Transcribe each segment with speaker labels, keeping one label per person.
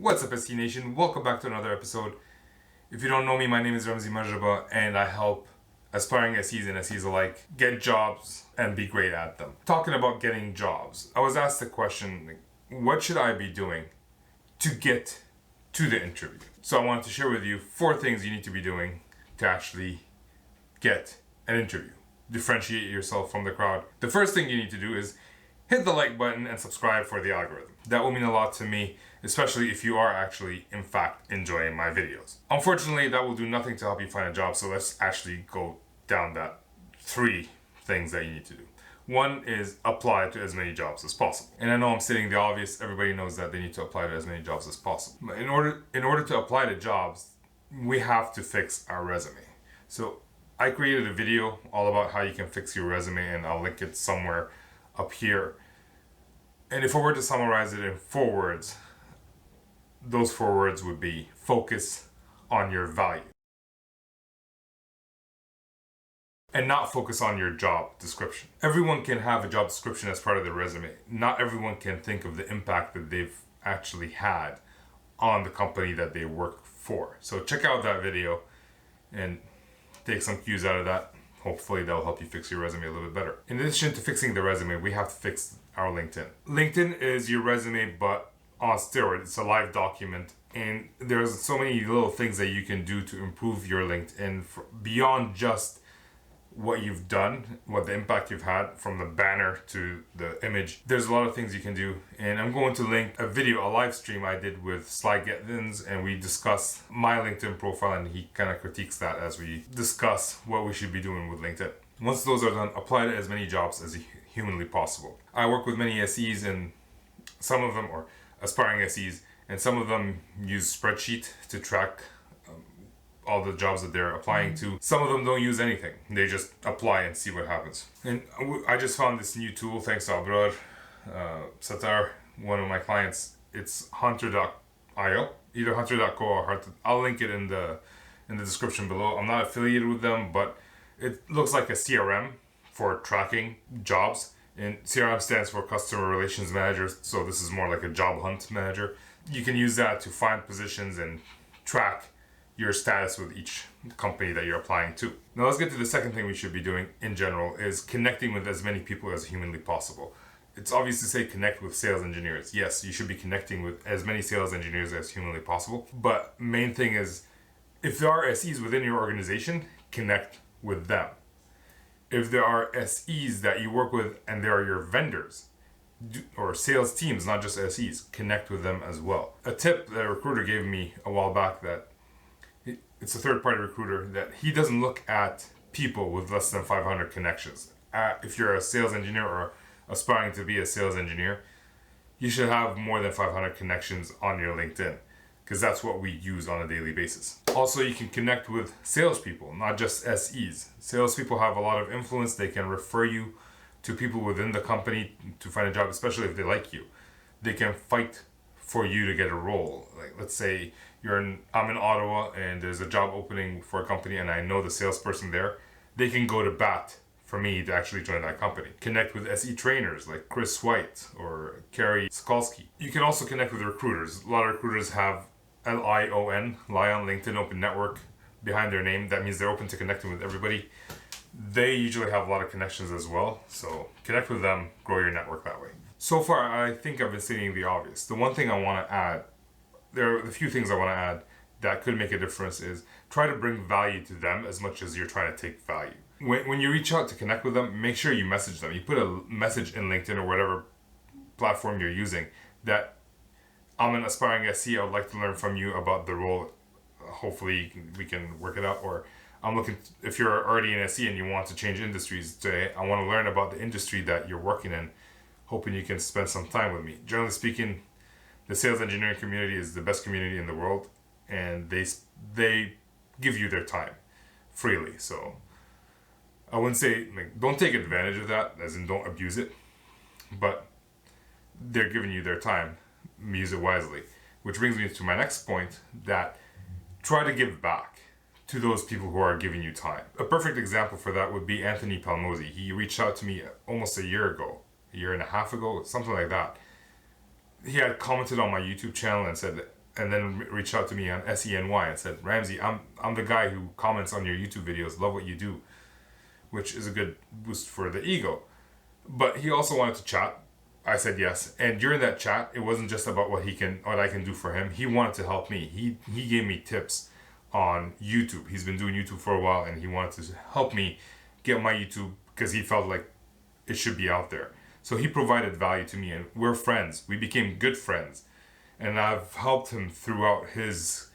Speaker 1: What's up, SC Nation? Welcome back to another episode. If you don't know me, my name is Ramzi Majraba, and I help aspiring SEs and SEs alike get jobs and be great at them. Talking about getting jobs, I was asked the question, what should I be doing to get to the interview? So I wanted to share with you 4 things you need to be doing to actually get an interview. Differentiate yourself from the crowd. The first thing you need to do is hit the like button and subscribe for the algorithm. That will mean a lot to me, especially if you are actually, in fact, enjoying my videos. Unfortunately, that will do nothing to help you find a job, so let's actually go down that 3 things that you need to do. One is apply to as many jobs as possible. And I know I'm stating the obvious, everybody knows that they need to apply to as many jobs as possible. But in order to apply to jobs, we have to fix our resume. So I created a video all about how you can fix your resume, and I'll link it somewhere up here. And if I were to summarize it in 4 words, those 4 words would be focus on your value. And not focus on your job description. Everyone can have a job description as part of their resume. Not everyone can think of the impact that they've actually had on the company that they work for. So check out that video and take some cues out of that. Hopefully that'll help you fix your resume a little bit better. In addition to fixing the resume, we have to fix our LinkedIn. LinkedIn is your resume, but on steroids. It's a live document, and there's so many little things that you can do to improve your LinkedIn beyond just what you've done, what the impact you've had from the banner to the image. There's a lot of things you can do, and I'm going to link a video, a live stream I did with Sly Getvins, and we discuss my LinkedIn profile, and he kind of critiques that as we discuss what we should be doing with LinkedIn. Once those are done, apply to as many jobs as humanly possible. I work with many SEs, and some of them are aspiring SEs, and some of them use spreadsheet to track all the jobs that they're applying to. Some of them don't use anything. They just apply and see what happens. And I just found this new tool thanks to Abrar Satar, one of my clients. It's hunter.io, either hunter.co or hunter. I'll link it in the description below. I'm not affiliated with them, but it looks like a CRM for tracking jobs. And CRM stands for Customer Relations Manager, so this is more like a job hunt manager. You can use that to find positions and track your status with each company that you're applying to. Now let's get to the second thing we should be doing in general, is connecting with as many people as humanly possible. It's obvious to say connect with sales engineers. Yes, you should be connecting with as many sales engineers as humanly possible. But main thing is, if there are SEs within your organization, connect with them. If there are SEs that you work with and they are your vendors, or sales teams, not just SEs, connect with them as well. A tip that a recruiter gave me a while back, that it's a third-party recruiter, that he doesn't look at people with less than 500 connections. If you're a sales engineer or aspiring to be a sales engineer, you should have more than 500 connections on your LinkedIn, because that's what we use on a daily basis. Also, you can connect with salespeople, not just SEs. Salespeople have a lot of influence. They can refer you to people within the company to find a job, especially if they like you. They can fight for you to get a role. Like, let's say I'm in Ottawa and there's a job opening for a company and I know the salesperson there. They can go to bat for me to actually join that company. Connect with SE trainers like Chris White or Carrie Skalski. You can also connect with recruiters. A lot of recruiters have LION, Lion LinkedIn Open Network, behind their name. That means they're open to connecting with everybody. They usually have a lot of connections as well, so connect with them, grow your network that way. So far, I think I've been stating the obvious. The one thing I want to add, there are a few things I want to add that could make a difference, is try to bring value to them as much as you're trying to take value. When you reach out to connect with them, make sure you message them. You put a message in LinkedIn or whatever platform you're using that I'm an aspiring SE, I would like to learn from you about the role. Hopefully we can work it out. Or I'm looking, if you're already in SE and you want to change industries, say, I want to learn about the industry that you're working in, hoping you can spend some time with me. Generally speaking, the sales engineering community is the best community in the world, and they give you their time freely. So I wouldn't say, don't take advantage of that, as in don't abuse it, but they're giving you their time. Use it wisely. Which brings me to my next point, that try to give back to those people who are giving you time. A perfect example for that would be Anthony Palmozzi. He reached out to me almost a year and a half ago, something like that. He had commented on my YouTube channel and said, and then reached out to me on SENY and said, Ramsey, I'm the guy who comments on your YouTube videos, love what you do, which is a good boost for the ego. But he also wanted to chat. I said yes, and during that chat, it wasn't just about what I can do for him. He wanted to help me. He gave me tips on YouTube. He's been doing YouTube for a while, and he wanted to help me get my YouTube because he felt like it should be out there. So he provided value to me, and we're friends. We became good friends, and I've helped him throughout his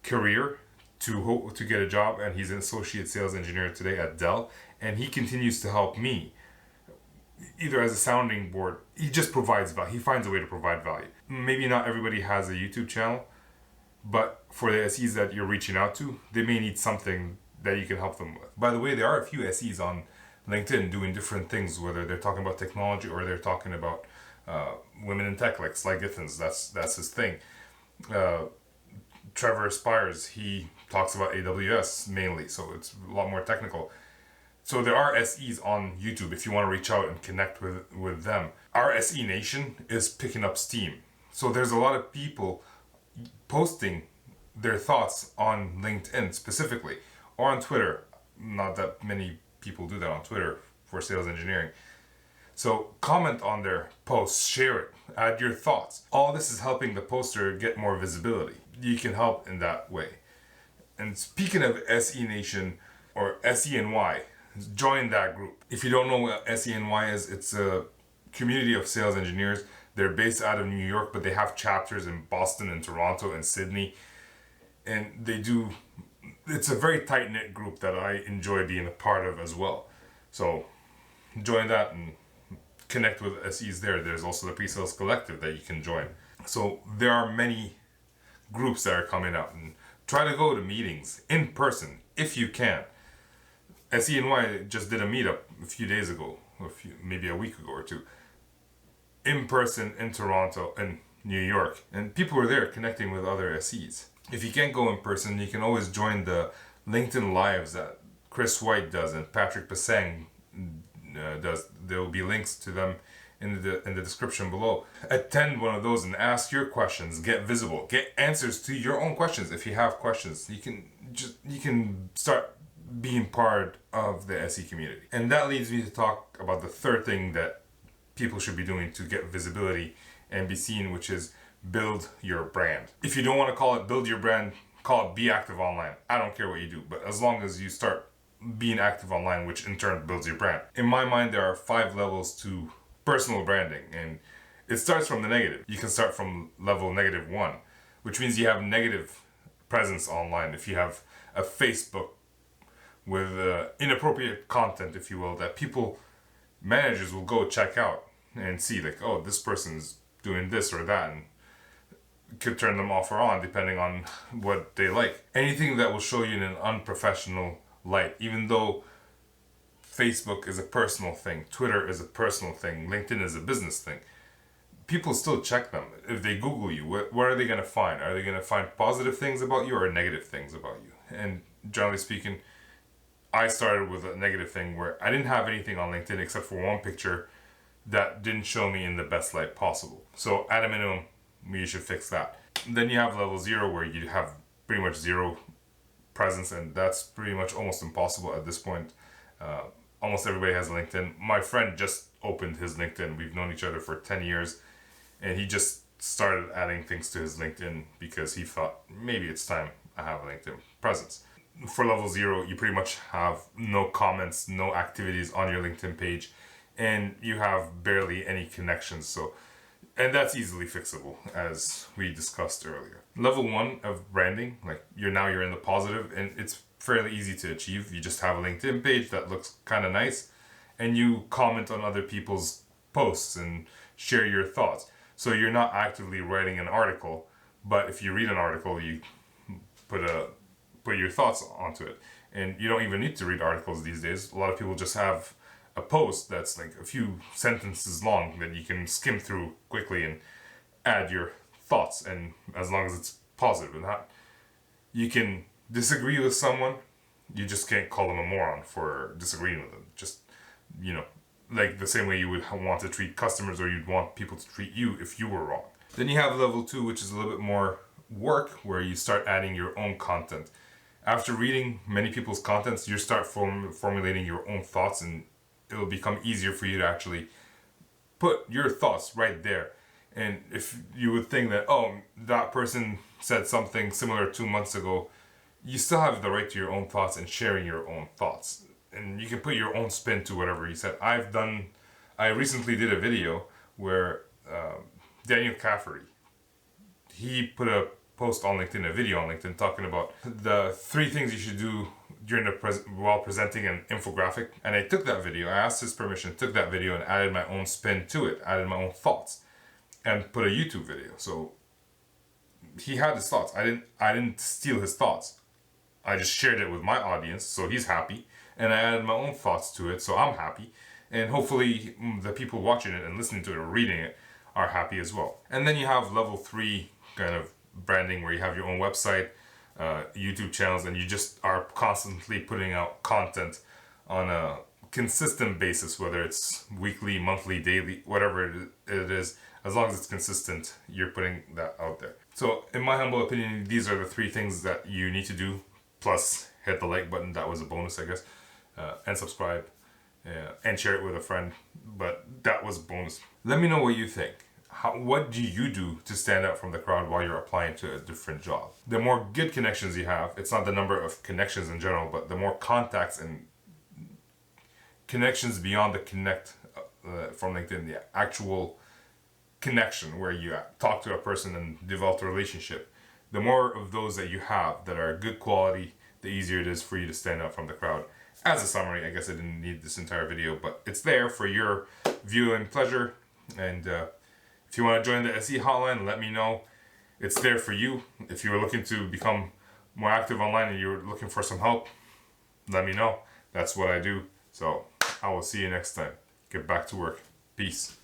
Speaker 1: career to get a job, and he's an associate sales engineer today at Dell, and he continues to help me either as a sounding board. He just provides value. He finds a way to provide value. Maybe not everybody has a YouTube channel, but for the SEs that you're reaching out to, they may need something that you can help them with. By the way, there are a few SEs on LinkedIn doing different things, whether they're talking about technology or they're talking about women in tech, like Sly Gittins. That's his thing. Trevor Spires, he talks about AWS mainly, so it's a lot more technical. So there are SEs on YouTube if you want to reach out and connect with them. Our SE Nation is picking up steam. So there's a lot of people posting their thoughts on LinkedIn specifically, or on Twitter. Not that many people do that on Twitter for sales engineering. So comment on their posts, share it, add your thoughts. All this is helping the poster get more visibility. You can help in that way. And speaking of SE Nation or SENY, join that group. If you don't know what SENY is, it's a community of sales engineers. They're based out of New York, but they have chapters in Boston and Toronto and Sydney. And it's a very tight-knit group that I enjoy being a part of as well. So join that and connect with SEs there. There's also the Pre-Sales Collective that you can join. So there are many groups that are coming out, and try to go to meetings in person if you can. SENY just did a meetup a few days ago, maybe a week ago or two, in person in Toronto and New York, and people were there connecting with other SEs. If you can't go in person, you can always join the LinkedIn Lives that Chris White does and Patrick Pasang does. There will be links to them in the description below. Attend one of those and ask your questions. Get visible. Get answers to your own questions. If you have questions, you can start being part of the SE community. And that leads me to talk about the third thing that people should be doing to get visibility and be seen, which is build your brand. If you don't want to call it build your brand, call it be active online. I don't care what you do, but as long as you start being active online, which in turn builds your brand. In my mind, there are 5 levels to personal branding, and it starts from the negative. You can start from level -1, which means you have negative presence online. If you have a Facebook with inappropriate content, if you will, that managers will go check out and see like, oh, this person's doing this or that, and could turn them off or on depending on what they like. Anything that will show you in an unprofessional light, even though Facebook is a personal thing, Twitter is a personal thing, LinkedIn is a business thing, people still check them. If they Google you, what are they going to find? Are they going to find positive things about you or negative things about you? And generally speaking, I started with a negative thing where I didn't have anything on LinkedIn except for one picture that didn't show me in the best light possible. So at a minimum, you should fix that. Then you have level 0 where you have pretty much 0 presence, and that's pretty much almost impossible at this point. Almost everybody has LinkedIn. My friend just opened his LinkedIn. We've known each other for 10 years, and he just started adding things to his LinkedIn because he thought maybe it's time I have a LinkedIn presence. For level 0, you pretty much have no comments, no activities on your LinkedIn page, and you have barely any connections. And that's easily fixable, as we discussed earlier. Level 1 of branding, like you're in the positive, and it's fairly easy to achieve. You just have a LinkedIn page that looks kind of nice, and you comment on other people's posts and share your thoughts. So you're not actively writing an article, but if you read an article, you put your thoughts onto it. And you don't even need to read articles these days. A lot of people just have a post that's like a few sentences long that you can skim through quickly and add your thoughts, and as long as it's positive. And you can disagree with someone, you just can't call them a moron for disagreeing with them. Just, like the same way you would want to treat customers, or you'd want people to treat you if you were wrong. Then you have level 2, which is a little bit more work where you start adding your own content. After reading many people's contents, you start formulating your own thoughts, and it'll become easier for you to actually put your thoughts right there. And if you would think that, oh, that person said something similar 2 months ago, you still have the right to your own thoughts and sharing your own thoughts. And you can put your own spin to whatever he said. I recently did a video where Daniel Cafferty, he put a post on LinkedIn, a video on LinkedIn, talking about the 3 things you should do during while presenting an infographic. And I took that video, I asked his permission, took that video and added my own spin to it, added my own thoughts, and put a YouTube video. So he had his thoughts. I didn't steal his thoughts. I just shared it with my audience, so he's happy, and I added my own thoughts to it, so I'm happy, and hopefully the people watching it and listening to it or reading it are happy as well. And then you have level 3 kind of branding, where you have your own website, YouTube channels, and you just are constantly putting out content on a consistent basis, whether it's weekly, monthly, daily, whatever it is. As long as it's consistent, you're putting that out there. So in my humble opinion, these are the 3 things that you need to do. Plus, hit the like button. That was a bonus, I guess. And subscribe. And share it with a friend. But that was a bonus. Let me know what you think. What do you do to stand out from the crowd while you're applying to a different job? The more good connections you have, it's not the number of connections in general, but the more contacts and connections beyond the connect from LinkedIn, the actual connection where you talk to a person and develop a relationship. The more of those that you have that are good quality, the easier it is for you to stand out from the crowd. As a summary, I guess I didn't need this entire video, but it's there for your viewing pleasure. And if you want to join the SE hotline, let me know. It's there for you. If you're looking to become more active online and you're looking for some help, let me know. That's what I do. So I will see you next time. Get back to work. Peace.